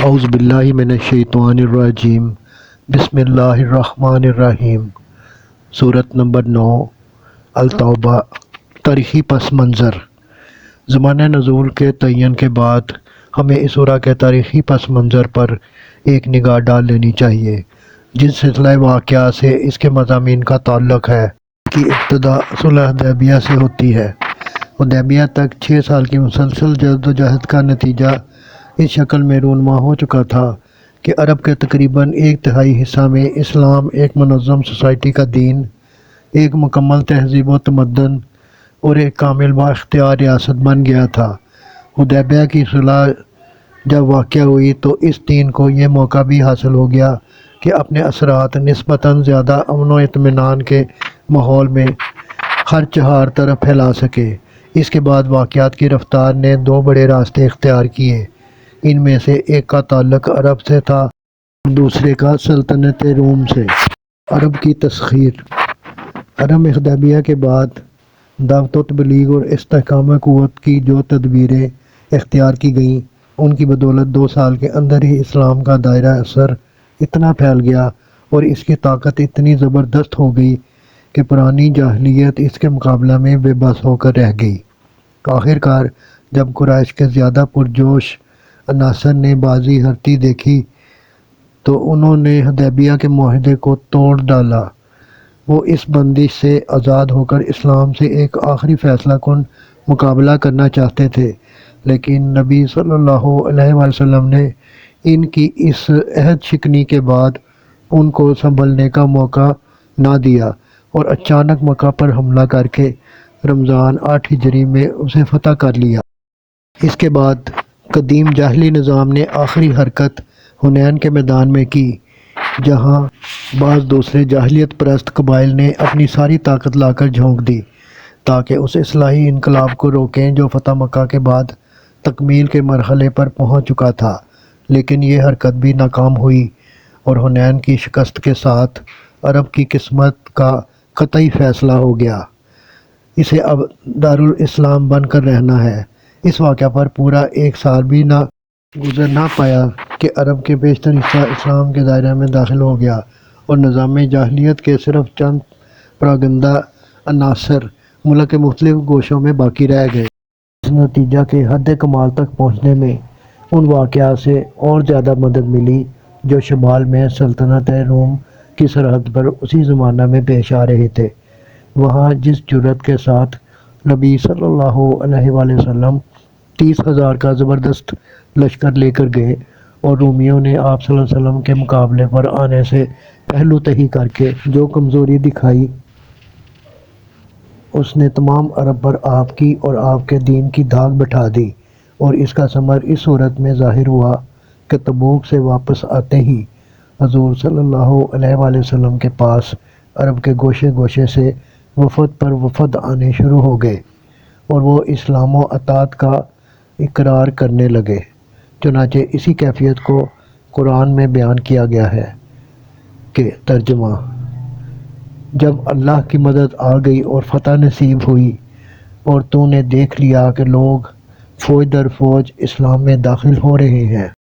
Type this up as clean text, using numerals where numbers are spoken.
اعوذ باللہ من الشیطان الرجیم بسم اللہ الرحمن الرحیم۔ سورۃ نمبر 9 التوبہ۔ تاریخی پس منظر۔ زمانہ نزول کے تعین کے بعد ہمیں اس سورہ کے تاریخی پس منظر پر ایک نگاہ ڈال لینی چاہیے، جس سلسلہ واقعہ سے اس کے مضامین کا تعلق ہے۔ اس کی ابتدا صلح حدیبیہ سے ہوتی ہے۔ حدیبیہ تک 6 سال کی مسلسل جدوجہد کا نتیجہ اس شکل میں رونما ہو چکا تھا کہ عرب کے تقریباً 1/3 حصہ میں اسلام ایک منظم سوسائٹی کا دین، ایک مکمل تہذیب و تمدن اور ایک کامل با اختیار ریاست بن گیا تھا۔ حدیبیہ کی صلح جب واقع ہوئی تو اس دین کو یہ موقع بھی حاصل ہو گیا کہ اپنے اثرات نسبتاً زیادہ امن و اطمینان کے ماحول میں ہر چہار طرف پھیلا سکے۔ اس کے بعد واقعات کی رفتار نے 2 بڑے راستے اختیار کیے۔ ان میں سے ایک کا تعلق عرب سے تھا اور دوسرے کا سلطنت روم سے۔ عرب کی تسخیر۔ عرب میں حدیبیہ کے بعد دعوت و تبلیغ اور استحکام قوت کی جو تدبیریں اختیار کی گئیں، ان کی بدولت 2 سال کے اندر ہی اسلام کا دائرہ اثر اتنا پھیل گیا اور اس کی طاقت اتنی زبردست ہو گئی کہ پرانی جاہلیت اس کے مقابلہ میں بے بس ہو کر رہ گئی۔ آخر کار جب قریش کے زیادہ پرجوش عناصر نے بازی ہرتی دیکھی تو انہوں نے حدیبیہ کے معاہدے کو توڑ ڈالا۔ وہ اس بندش سے آزاد ہو کر اسلام سے ایک آخری فیصلہ کن مقابلہ کرنا چاہتے تھے، لیکن نبی صلی اللہ علیہ وسلم نے ان کی اس عہد شکنی کے بعد ان کو سنبھلنے کا موقع نہ دیا اور اچانک مکہ پر حملہ کر کے رمضان 8 ہجری میں اسے فتح کر لیا۔ اس کے بعد قدیم جاہلی نظام نے آخری حرکت حنین کے میدان میں کی، جہاں بعض دوسرے جاہلیت پرست قبائل نے اپنی ساری طاقت لا کر جھونک دی تاکہ اس اصلاحی انقلاب کو روکیں جو فتح مکہ کے بعد تکمیل کے مرحلے پر پہنچ چکا تھا، لیکن یہ حرکت بھی ناکام ہوئی اور حنین کی شکست کے ساتھ عرب کی قسمت کا قطعی فیصلہ ہو گیا۔ اسے اب دارالاسلام بن کر رہنا ہے۔ اس واقعہ پر پورا 1 سال بھی نہ گزر نہ پایا کہ عرب کے بیشتر حصہ اسلام کے دائرے میں داخل ہو گیا اور نظام جاہلیت کے صرف چند پراگندہ عناصر ملک کے مختلف گوشوں میں باقی رہ گئے۔ اس نتیجہ کے حد کمال تک پہنچنے میں ان واقعات سے اور زیادہ مدد ملی جو شمال میں سلطنت روم کی سرحد پر اسی زمانہ میں پیش آ رہے تھے۔ وہاں جس جرأت کے ساتھ نبی صلی اللہ علیہ وآلہ وسلم 30,000 کا زبردست لشکر لے کر گئے اور رومیوں نے آپ صلی اللہ علیہ وسلم کے مقابلے پر آنے سے پہلو تہی کر کے جو کمزوری دکھائی، اس نے تمام عرب پر آپ کی اور آپ کے دین کی دھاک بٹھا دی، اور اس کا ثمر اس صورت میں ظاہر ہوا کہ تبوک سے واپس آتے ہی حضور صلی اللہ علیہ وآلہ وسلم کے پاس عرب کے گوشے گوشے سے وفد پر وفد آنے شروع ہو گئے اور وہ اسلام و اطاعت کا اقرار کرنے لگے۔ چنانچہ اسی کیفیت کو قرآن میں بیان کیا گیا ہے کہ ترجمہ: جب اللہ کی مدد آ گئی اور فتح نصیب ہوئی اور تو نے دیکھ لیا کہ لوگ فوج در فوج اسلام میں داخل ہو رہے ہیں